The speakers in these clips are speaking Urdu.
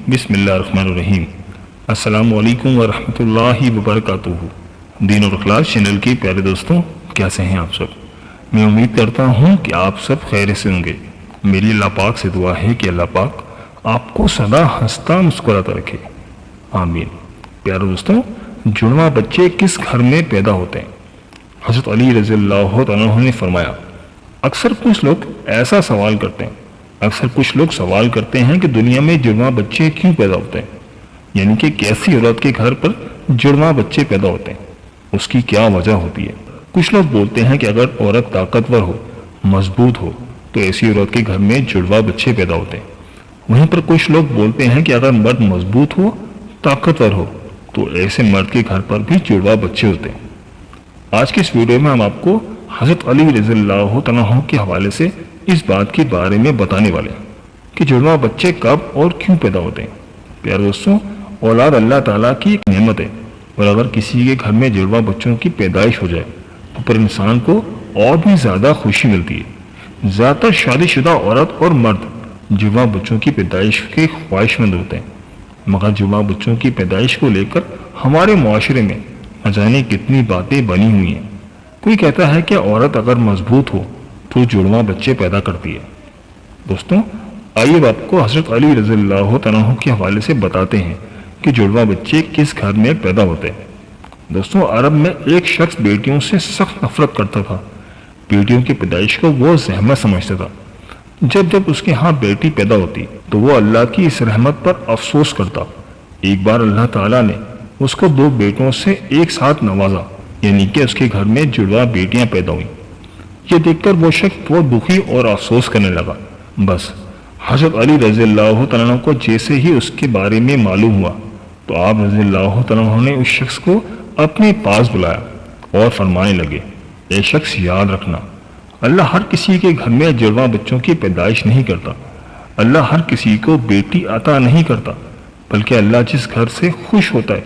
بسم اللہ الرحمن الرحیم۔ السلام علیکم ورحمۃ اللہ وبرکاتہ۔ دین اور اخلاق چینل کے پیارے دوستوں، کیسے ہیں آپ سب؟ میں امید کرتا ہوں کہ آپ سب خیر سے ہوں گے۔ میری اللہ پاک سے دعا ہے کہ اللہ پاک آپ کو سدا ہنستا مسکراتا رکھے، آمین۔ پیارے دوستوں، جڑواں بچے کس گھر میں پیدا ہوتے ہیں؟ حضرت علی رضی اللہ عنہ نے فرمایا، اکثر کچھ لوگ سوال کرتے ہیں کہ دنیا میں جڑواں بچے کیوں پیدا ہوتے ہیں، یعنی کہ کیسی عورت کے گھر پر جڑواں بچے پیدا ہوتے ہیں، اس کی کیا وجہ ہوتی ہے۔ کچھ لوگ بولتے ہیں کہ اگر عورت طاقتور ہو، مضبوط ہو تو ایسی عورت کے گھر میں جڑواں بچے پیدا ہوتے ہیں۔ وہیں پر کچھ لوگ بولتے ہیں کہ اگر مرد مضبوط ہو، طاقتور ہو تو ایسے مرد کے گھر پر بھی جڑواں بچے ہوتے ہیں۔ آج کی اس ویڈیو میں ہم آپ کو حضرت علی رضی اللہ عنہ کے حوالے سے اس بات کے بارے میں بتانے والے ہیں کہ جڑواں بچے کب اور کیوں پیدا ہوتے ہیں۔ پیارے دوستوں، اولاد اللہ تعالیٰ کی ایک نعمت ہے، اور اگر کسی کے گھر میں جڑواں بچوں کی پیدائش ہو جائے تو پر انسان کو اور بھی زیادہ خوشی ملتی ہے۔ زیادہ تر شادی شدہ عورت اور مرد جڑواں بچوں کی پیدائش کے خواہش مند ہوتے ہیں، مگر جڑواں بچوں کی پیدائش کو لے کر ہمارے معاشرے میں نہ جانے کتنی باتیں بنی ہوئی ہیں۔ کوئی کہتا ہے کہ عورت اگر مضبوط ہو تو جڑواں بچے پیدا کرتی ہے۔ دوستوں، آئیے اب آپ کو حضرت علی رضی اللہ عنہ کے حوالے سے بتاتے ہیں کہ جڑواں بچے کس گھر میں پیدا ہوتے ہیں۔ دوستوں، عرب میں ایک شخص بیٹیوں سے سخت نفرت کرتا تھا۔ بیٹیوں کی پیدائش کو وہ زحمت سمجھتا تھا۔ جب اس کے ہاں بیٹی پیدا ہوتی تو وہ اللہ کی اس رحمت پر افسوس کرتا۔ ایک بار اللہ تعالیٰ نے اس کو 2 بیٹوں سے ایک ساتھ نوازا، یعنی کہ اس کے گھر میں جڑواں بیٹیاں پیدا ہوئیں۔ یہ دیکھ کر وہ شخص بہت دکھی اور افسوس کرنے لگا۔ بس حضرت علی رضی اللہ عنہ کو جیسے ہی اس کے بارے میں معلوم ہوا تو آپ رضی اللہ عنہ نے اس شخص کو اپنے پاس بلایا اور فرمانے لگے، اے شخص، یاد رکھنا، اللہ ہر کسی کے گھر میں جڑواں بچوں کی پیدائش نہیں کرتا۔ اللہ ہر کسی کو بیٹی عطا نہیں کرتا، بلکہ اللہ جس گھر سے خوش ہوتا ہے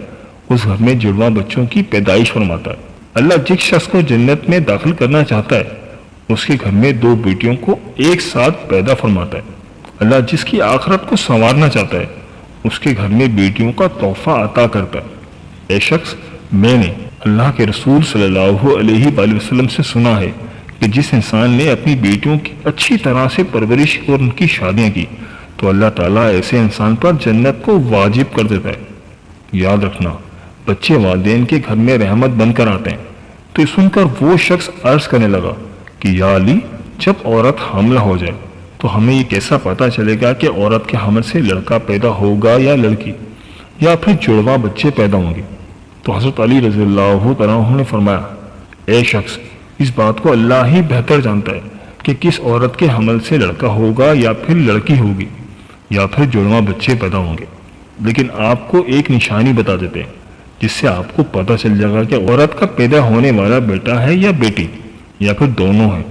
اس گھر میں جڑواں بچوں کی پیدائش فرماتا ہے۔ اللہ جس شخص کو جنت میں داخل کرنا چاہتا ہے اس کے گھر میں 2 بیٹیوں کو ایک ساتھ پیدا فرماتا ہے۔ اللہ جس کی آخرت کو سنوارنا چاہتا ہے اس کے گھر میں بیٹیوں کا تحفہ عطا کرتا ہے۔ اے شخص، میں نے اللہ کے رسول صلی اللہ علیہ وآلہ وسلم سے سنا ہے کہ جس انسان نے اپنی بیٹیوں کی اچھی طرح سے پرورش اور ان کی شادیاں کی تو اللہ تعالیٰ ایسے انسان پر جنت کو واجب کر دیتا ہے۔ یاد رکھنا، بچے والدین کے گھر میں رحمت بن کر آتے ہیں۔ تو سن کر وہ شخص عرض کرنے لگا کہ یا علی، جب عورت حاملہ ہو جائے تو ہمیں یہ کیسا پتہ چلے گا کہ عورت کے حمل سے لڑکا پیدا ہوگا یا لڑکی، یا پھر جڑواں بچے پیدا ہوں گے؟ تو حضرت علی رضی اللہ عنہ نے فرمایا، اے شخص، اس بات کو اللہ ہی بہتر جانتا ہے کہ کس عورت کے حمل سے لڑکا ہوگا یا پھر لڑکی ہوگی، یا پھر جڑواں بچے پیدا ہوں گے۔ لیکن آپ کو ایک نشانی بتا دیتے ہیں جس سے آپ کو پتہ چل جائے گا کہ عورت کا پیدا ہونے والا بیٹا ہے یا بیٹی، یا پھر دونوں ہیں۔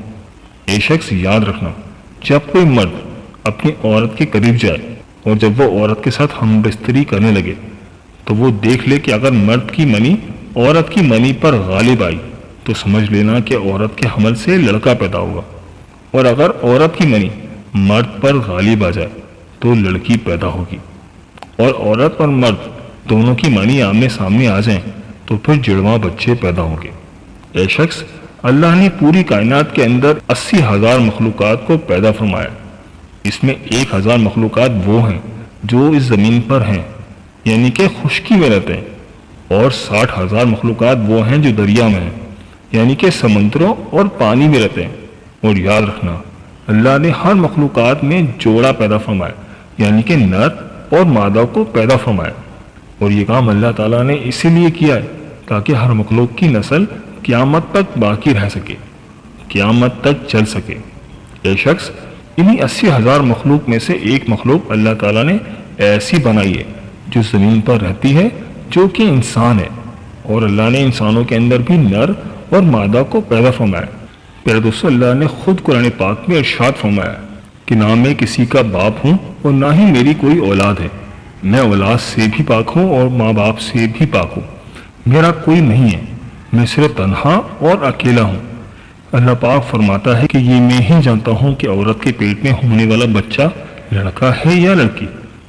اے شخص، یاد رکھنا، جب کوئی مرد اپنی عورت کے قریب جائے اور جب وہ عورت کے ساتھ ہم بستری کرنے لگے تو وہ دیکھ لے کہ اگر مرد کی منی عورت کی منی پر غالب آئی تو سمجھ لینا کہ عورت کے حمل سے لڑکا پیدا ہوگا، اور اگر عورت کی منی مرد پر غالب آ جائے تو لڑکی پیدا ہوگی، اور عورت اور مرد دونوں کی منی آمنے سامنے آ جائیں تو پھر جڑواں بچے پیدا ہوں گے۔ اے شخص، اللہ نے پوری کائنات کے اندر 80,000 مخلوقات کو پیدا فرمایا۔ اس میں 1,000 مخلوقات وہ ہیں جو اس زمین پر ہیں، یعنی کہ خشکی میں رہتے ہیں، اور 60,000 مخلوقات وہ ہیں جو دریا میں ہیں، یعنی کہ سمندروں اور پانی میں رہتے ہیں۔ اور یاد رکھنا، اللہ نے ہر مخلوقات میں جوڑا پیدا فرمایا، یعنی کہ نر اور مادہ کو پیدا فرمایا، اور یہ کام اللہ تعالیٰ نے اسی لیے کیا ہے تاکہ ہر مخلوق کی نسل قیامت تک باقی رہ سکے، قیامت تک چل سکے۔ اے شخص، انہی 80,000 مخلوق میں سے ایک مخلوق اللہ تعالیٰ نے ایسی بنائی ہے جو زمین پر رہتی ہے، جو کہ انسان ہے، اور اللہ نے انسانوں کے اندر بھی نر اور مادہ کو پیدا فرمایا۔ پیارے دوستو، اللہ نے خود قرآن پاک میں ارشاد فرمایا کہ نہ میں کسی کا باپ ہوں اور نہ ہی میری کوئی اولاد ہے، میں اولاد سے بھی پاک ہوں اور ماں باپ سے بھی پاک ہوں، میرا کوئی نہیں ہے، میں صرف تنہا اور اکیلا ہوں۔ اللہ پاک فرماتا ہے کہ یہ میں ہی جانتا ہوں کہ عورت کے پیٹ میں ہونے والا بچہ لڑکا ہے یا لڑکی،